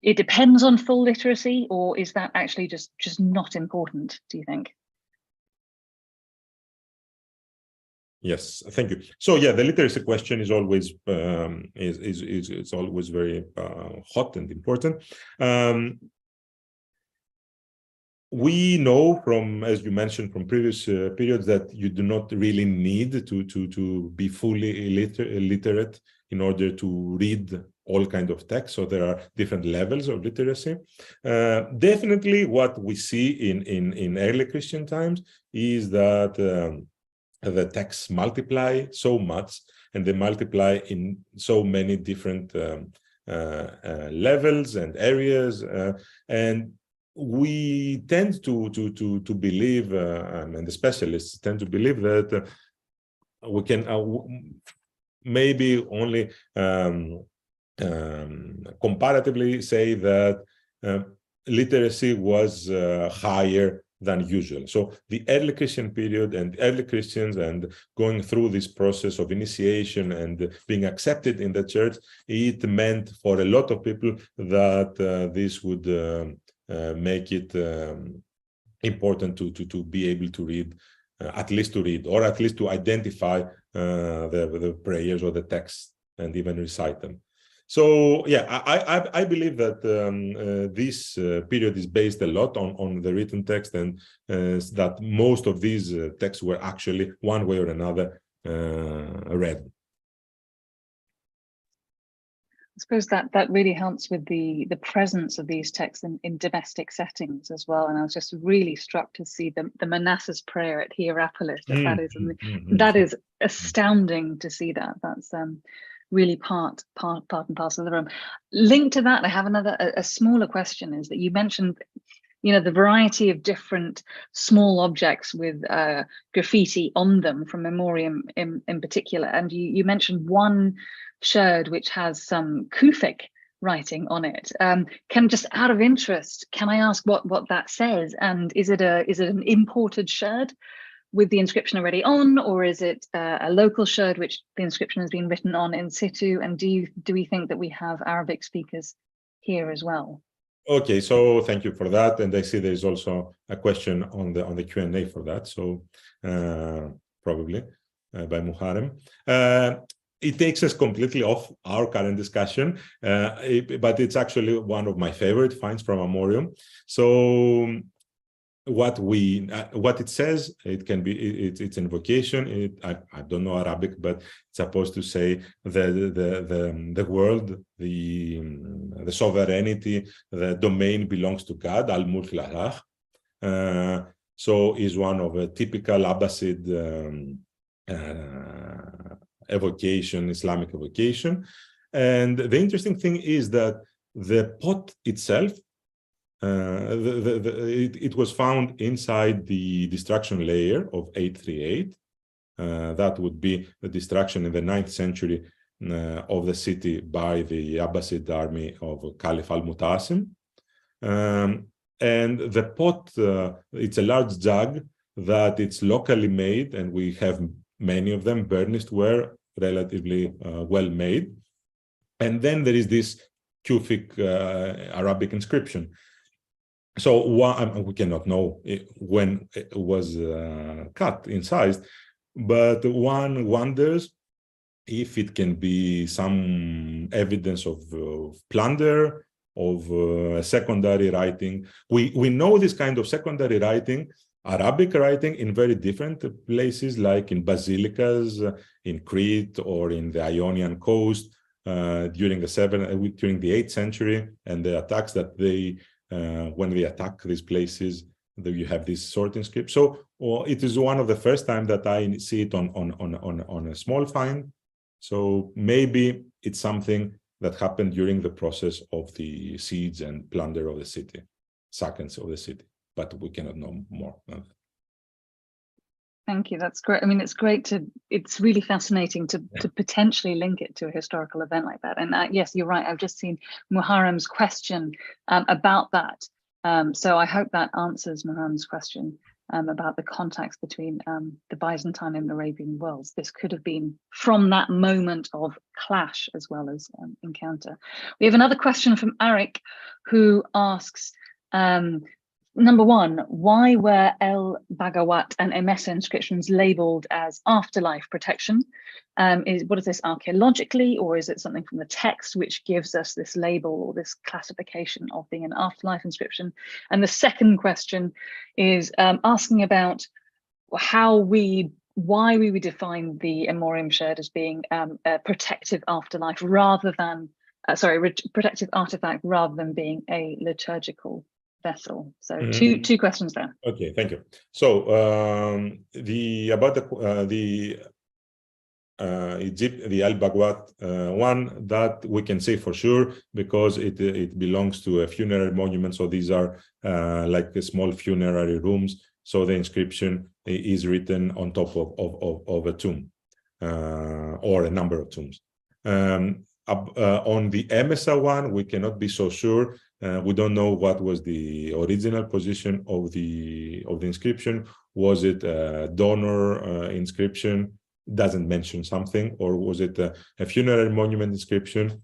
Speaker 1: it depends on full literacy, or is that actually just not important, do you think?
Speaker 2: Yes, thank you. So yeah, the literacy question is always it's always very hot and important. We know from, as you mentioned, from previous periods that you do not really need to be fully literate in order to read all kinds of text. So there are different levels of literacy. Definitely what we see in early Christian times is that the texts multiply so much, and they multiply in so many different levels and areas, and we tend to believe, and the specialists tend to believe that we can maybe only comparatively say that literacy was higher than usual. So the early Christian period and early Christians and going through this process of initiation and being accepted in the church, it meant for a lot of people that this would make it important to be able to read, at least to read, or at least to identify the prayers or the texts and even recite them. So yeah, I believe that this period is based a lot on the written text, and that most of these texts were actually one way or another read.
Speaker 1: I suppose that really helps with the presence of these texts in domestic settings as well. And I was just really struck to see the Manassas prayer at Hierapolis. That is astounding to see that. That's really part and parcel of the room. Linked to that, I have a smaller question, is that you mentioned, you know, the variety of different small objects with graffiti on them from Amorium in particular. And you mentioned one sherd which has some Kufic writing on it. Can, just out of interest, can I ask what that says? And is it an imported sherd with the inscription already on, or is it a local sherd which the inscription has been written on in situ? And do we think that we have Arabic speakers here as well?
Speaker 2: Okay, so thank you for that, and I see there is also a question on the Q&A for that. So probably by Muharrem. It takes us completely off our current discussion, but it's actually one of my favorite finds from Amorium. So what it says, it can be, it's invocation. I don't know Arabic, but it's supposed to say the world, the sovereignty, the domain belongs to God. Al-Mulk Lallah. So is one of a typical Abbasid evocation, Islamic evocation. And the interesting thing is that the pot itself, it was found inside the destruction layer of 838. That would be the destruction in the 9th century of the city by the Abbasid army of Caliph al-Mutasim. And the pot, it's a large jug that it's locally made, and we have many of them. Burnished ware, relatively well made. And then there is this Kufic Arabic inscription. So we cannot know when it was cut, incised, but one wonders if it can be some evidence of plunder, of secondary writing. We know this kind of secondary writing, Arabic writing, in very different places, like in basilicas in Crete or in the Ionian coast during the 8th century, and the attacks that they when they attack these places, you have this sort inscription. So it is one of the first time that I see it on a small find. So maybe it's something that happened during the process of the siege and plunder of the city, sackings of the city, but we cannot know more.
Speaker 1: Thank you. That's great. I mean, it's really fascinating to potentially link it to a historical event like that. And yes, you're right. I've just seen Muharrem's question about that. So I hope that answers Muharrem's question about the contacts between the Byzantine and Arabian worlds. This could have been from that moment of clash as well as encounter. We have another question from Arik, who asks, number one, why were El Bagawat and Emesa inscriptions labeled as afterlife protection? What is this archaeologically, or is it something from the text which gives us this label or this classification of being an afterlife inscription? And the second question is asking about why we would define the Amorium sherd as being a protective afterlife rather than, protective artifact rather than being a liturgical vessel. So two questions there.
Speaker 2: Okay, thank you. So the El Bagawat one, that we can say for sure because it belongs to a funerary monument. So these are like a small funerary rooms. So the inscription is written on top of a tomb or a number of tombs. On the Emesa one, we cannot be so sure. We don't know what was the original position of the inscription. Was it a donor inscription? Doesn't mention something, or was it a funerary monument inscription?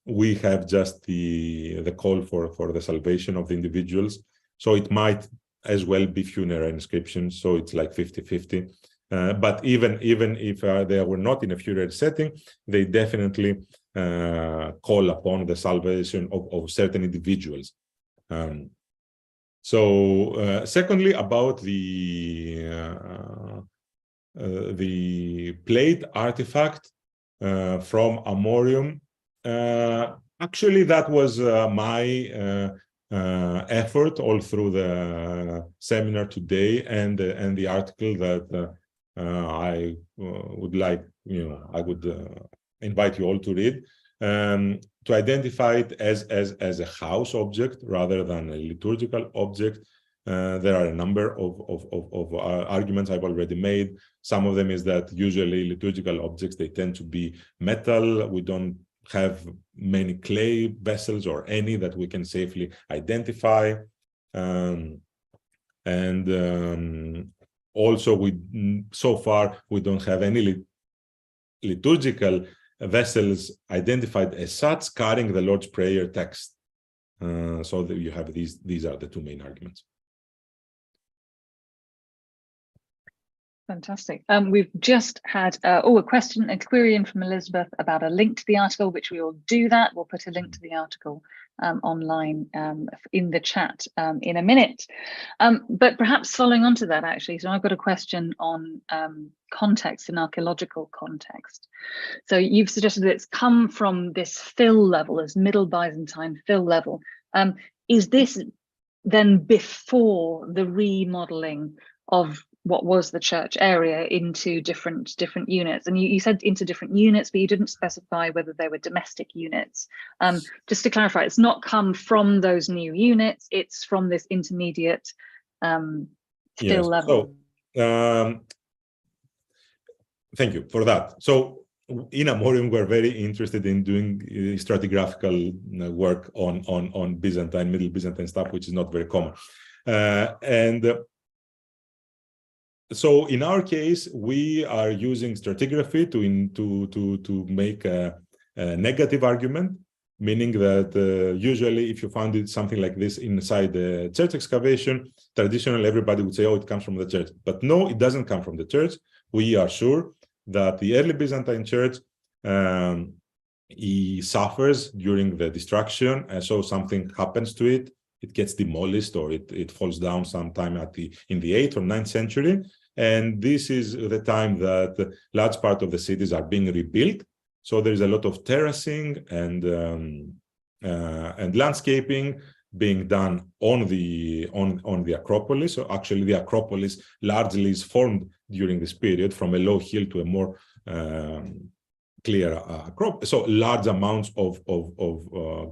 Speaker 2: We have just the call for the salvation of the individuals. So it might as well be funerary inscription. So it's like 50-50. But even if they were not in a funerary setting, they definitely call upon the salvation of certain individuals. Secondly, about the plate artifact from Amorium, actually that was my effort all through the seminar today and the article that I would like, I would invite you all to read, to identify it as a house object rather than a liturgical object. There are a number of arguments I've already made. Some of them is that usually liturgical objects, they tend to be metal. We don't have many clay vessels or any that we can safely identify. Also, so far, we don't have any liturgical vessels identified as such carrying the Lord's Prayer text. So that you have these are the two main arguments.
Speaker 1: Fantastic. We've just had a query in from Elizabeth about a link to the article, which we will do that. We'll put a link to the article online in the chat in a minute. But perhaps following on to that, actually, so I've got a question on context and archaeological context. So you've suggested that it's come from this fill level, this Middle Byzantine fill level. Is this then before the remodeling of what was the church area into different units. And you said into different units, but you didn't specify whether they were domestic units. Just to clarify, it's not come from those new units, it's from this intermediate fill level.
Speaker 2: So thank you for that. So in Amorium, we're very interested in doing stratigraphical work on Byzantine, Middle Byzantine stuff, which is not very common. So in our case, we are using stratigraphy to make a negative argument, meaning that usually if you found something like this inside the church excavation, traditionally everybody would say, oh, it comes from the church. But no, it doesn't come from the church. We are sure that the early Byzantine church he suffers during the destruction, and so something happens to it. It gets demolished, or it falls down sometime in the 8th or 9th century. And this is the time that large part of the cities are being rebuilt. So there is a lot of terracing and landscaping being done on the Acropolis. So actually, the Acropolis largely is formed during this period from a low hill to a more clear Acropolis. So large amounts of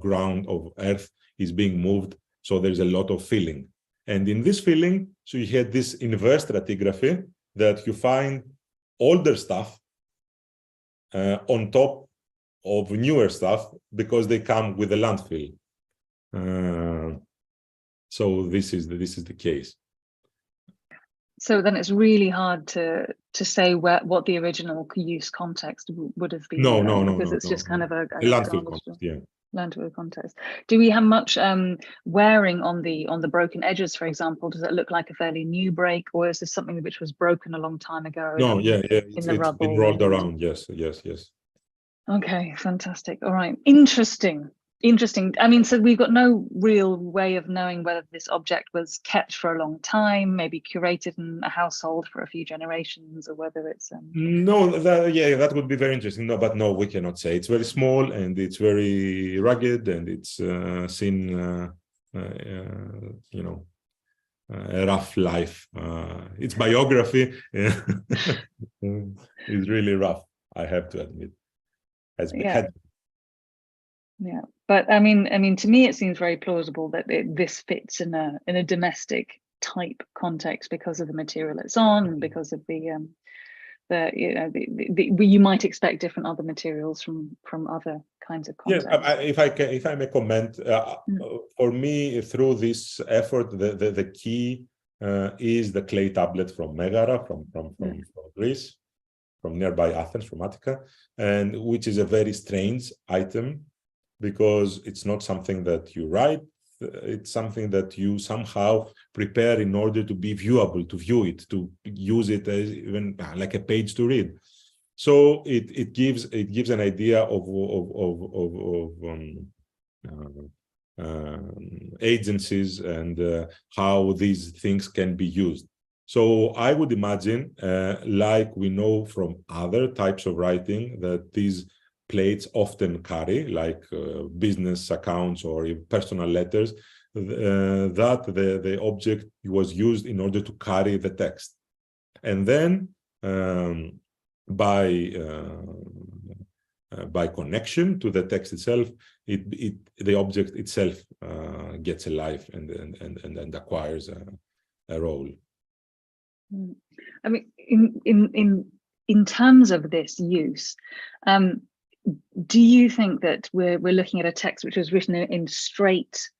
Speaker 2: ground, of earth is being moved. So there's a lot of filling. And in this filling, so you had this inverse stratigraphy that you find older stuff on top of newer stuff because they come with a landfill. So this is the case.
Speaker 1: So then it's really hard to say what the original use context would have been.
Speaker 2: No,
Speaker 1: because it's just kind of a
Speaker 2: landfill context, yeah.
Speaker 1: Landfill context. Do we have much wearing on the broken edges, for example? Does it look like a fairly new break, or is this something which was broken a long time ago?
Speaker 2: No, it's been rolled around. Yes.
Speaker 1: Okay, fantastic. All right, interesting. I mean, so we've got no real way of knowing whether this object was kept for a long time, maybe curated in a household for a few generations, or whether it's
Speaker 2: No, that would be very interesting. No, but no, we cannot say. It's very small and it's very rugged, and it's seen a rough life. Its biography is really rough, I have to admit.
Speaker 1: Yeah, but I mean, to me, it seems very plausible that this fits in a domestic type context because of the material it's on, because of you might expect different other materials from other kinds of contexts.
Speaker 2: Yes, if I may comment, for me, through this effort, the key is the clay tablet from Megara, from Greece, from nearby Athens, from Attica, and which is a very strange item, because it's not something that you write, it's something that you somehow prepare in order to be viewable, to view it, to use it as even like a page to read. So it gives an idea of agencies and how these things can be used. So I would imagine, like we know from other types of writing, that these plates often carry, like business accounts or personal letters, that the object was used in order to carry the text. And then by connection to the text itself, the object itself gets a life and acquires a role.
Speaker 1: I mean, in terms of this use, do you think that we're looking at a text which was written in straight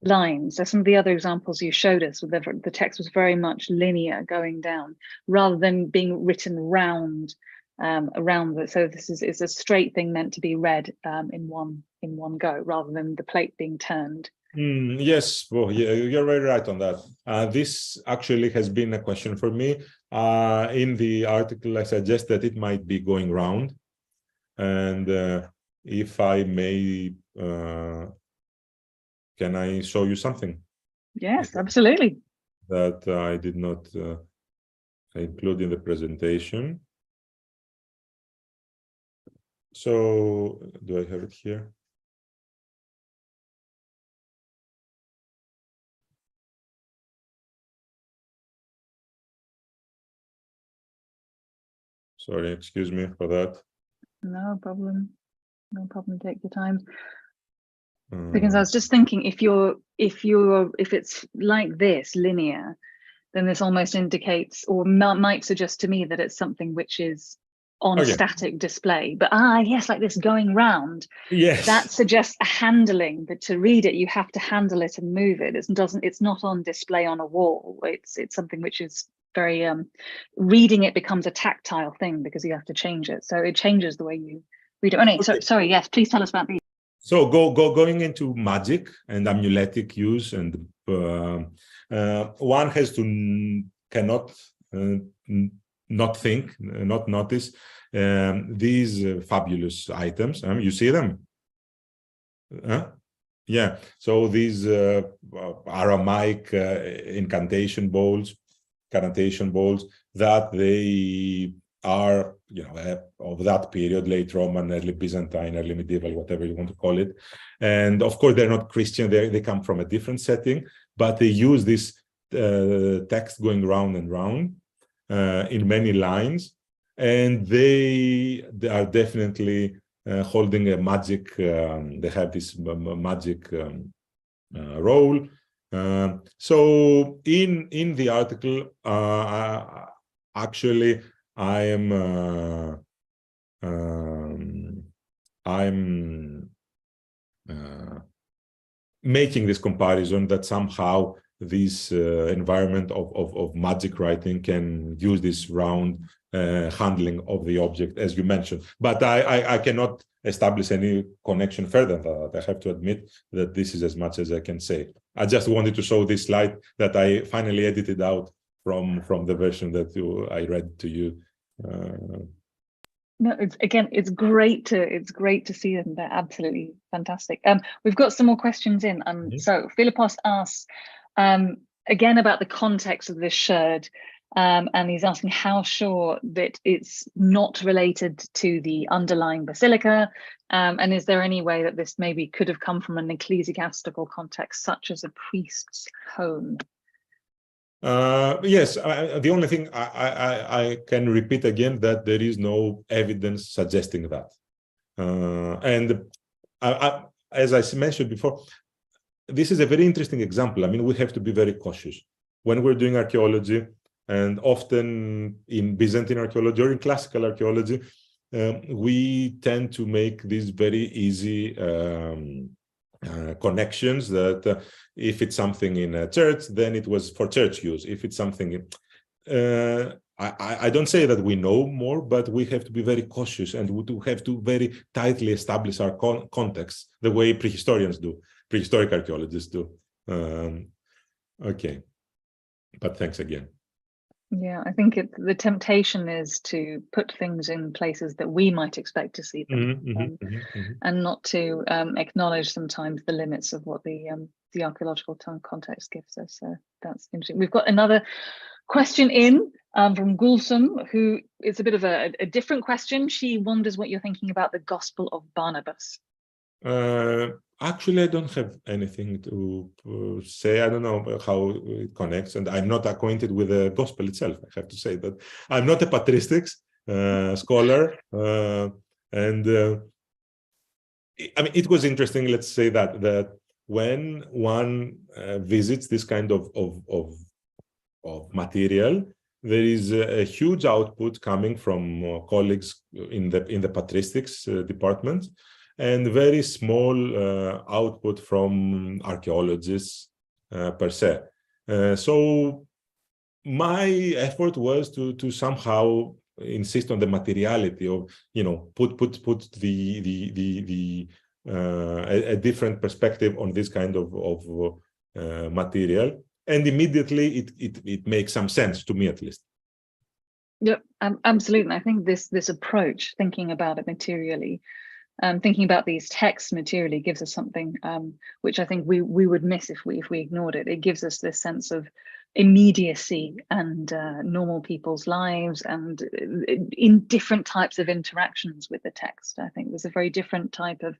Speaker 1: lines? So some of the other examples you showed us, the text was very much linear going down, rather than being written around it. So this is a straight thing meant to be read in one go, rather than the plate being turned.
Speaker 2: Yes, well, yeah, you're very right on that. This actually has been a question for me. In the article, I suggest that it might be going round. And if I may, can I show you something?
Speaker 1: Yes, absolutely.
Speaker 2: That I did not include in the presentation. So, do I have it here? Sorry, excuse me for that.
Speaker 1: No problem. No problem. Take your time. Because I was just thinking, if it's like this, linear, then this almost indicates or might suggest to me that it's something which is on static display. But yes, like this going round.
Speaker 2: Yes.
Speaker 1: That suggests a handling, but to read it, you have to handle it and move it. It's not on display on a wall. It's something which is very reading it becomes a tactile thing because you have to change it. So it changes the way you read it. Oh, no, so sorry, yes, please tell us about these.
Speaker 2: So going into magic and amuletic use, and one has to cannot not think, not notice these fabulous items. You see them? Yeah. So these Aramaic incantation bowls that they are, of that period, late Roman, early Byzantine, early medieval, whatever you want to call it. And of course, they're not Christian. They come from a different setting, but they use this text going round and round in many lines. And they are definitely holding a magic, they have this magic role. So in the article, actually, I'm making this comparison that somehow this environment of magic writing can use this round handling of the object, as you mentioned. But I cannot establish any connection further than that. I have to admit that this is as much as I can say. I just wanted to show this slide that I finally edited out from the version that I read to you.
Speaker 1: No, it's great to see them. They're absolutely fantastic. We've got some more questions in. So Philippos asks again about the context of this sherd, and he's asking how sure that it's not related to the underlying basilica, and is there any way that this maybe could have come from an ecclesiastical context, such as a priest's home?
Speaker 2: Yes, the only thing I can repeat again that there is no evidence suggesting that. And as I mentioned before, this is a very interesting example. I mean, we have to be very cautious when we're doing archaeology, and often in Byzantine archaeology or in classical archaeology, we tend to make these very easy connections that if it's something in a church, then it was for church use. If it's something I don't say that we know more, but we have to be very cautious, and we do have to very tightly establish our context the way prehistorians do, prehistoric archaeologists do. Okay, but thanks again.
Speaker 1: Yeah, I think the temptation is to put things in places that we might expect to see them, and not to acknowledge sometimes the limits of what the archaeological context gives us. So that's interesting. We've got another question in from Gulsum, who is a bit of a different question. She wonders what you're thinking about the Gospel of Barnabas.
Speaker 2: Actually, I don't have anything to say. I don't know how it connects, and I'm not acquainted with the gospel itself. I have to say that I'm not a patristics scholar, and I mean, it was interesting. Let's say that when one visits this kind of material, there is a huge output coming from colleagues in the patristics department, and very small output from archaeologists per se. So my effort was to somehow insist on the materiality of, put a different perspective on this kind of material, and immediately it makes some sense to me, at least.
Speaker 1: Yep, absolutely. I think this approach, thinking about it materially, thinking about these texts materially, gives us something which I think we would miss if we ignored it. It gives us this sense of immediacy and normal people's lives, and in different types of interactions with the text. I think there's a very different type of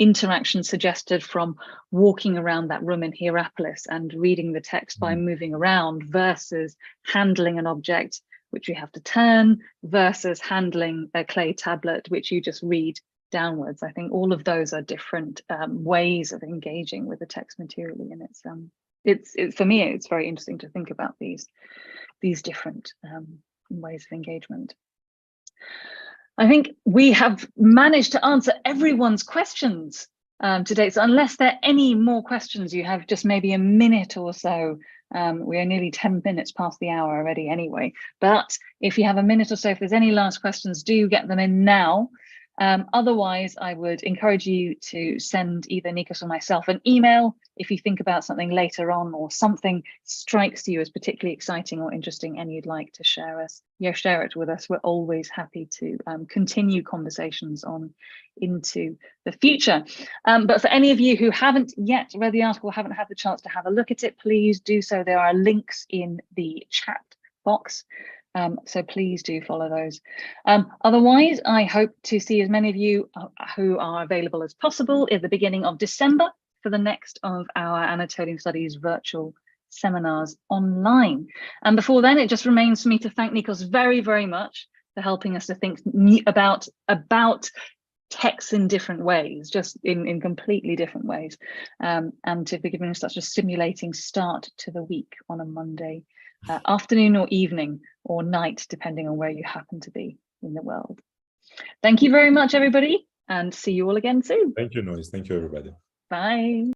Speaker 1: interaction suggested from walking around that room in Hierapolis and reading the text by moving around, versus handling an object, which you have to turn, versus handling a clay tablet, which you just read downwards. I think all of those are different ways of engaging with the text materially, and it's for me, it's very interesting to think about these different ways of engagement. I think we have managed to answer everyone's questions today. So unless there are any more questions, you have just maybe a minute or so. We are nearly 10 minutes past the hour already anyway. But if you have a minute or so, if there's any last questions, do get them in now. Otherwise, I would encourage you to send either Nikos or myself an email if you think about something later on, or something strikes you as particularly exciting or interesting and you'd like to share it with us. We're always happy to continue conversations on into the future. But for any of you who haven't yet read the article, haven't had the chance to have a look at it, please do so. There are links in the chat box. So please do follow those. Otherwise, I hope to see as many of you who are available as possible at the beginning of December for the next of our Anatolian Studies virtual seminars online. And before then, it just remains for me to thank Nikos very, very much for helping us to think about texts in different ways, just in completely different ways, and to be giving us such a stimulating start to the week on a Monday afternoon or evening or night, depending on where you happen to be in the world. Thank you very much, everybody, and see you all again soon.
Speaker 2: Thank you, Noise. Thank you, everybody.
Speaker 1: Bye.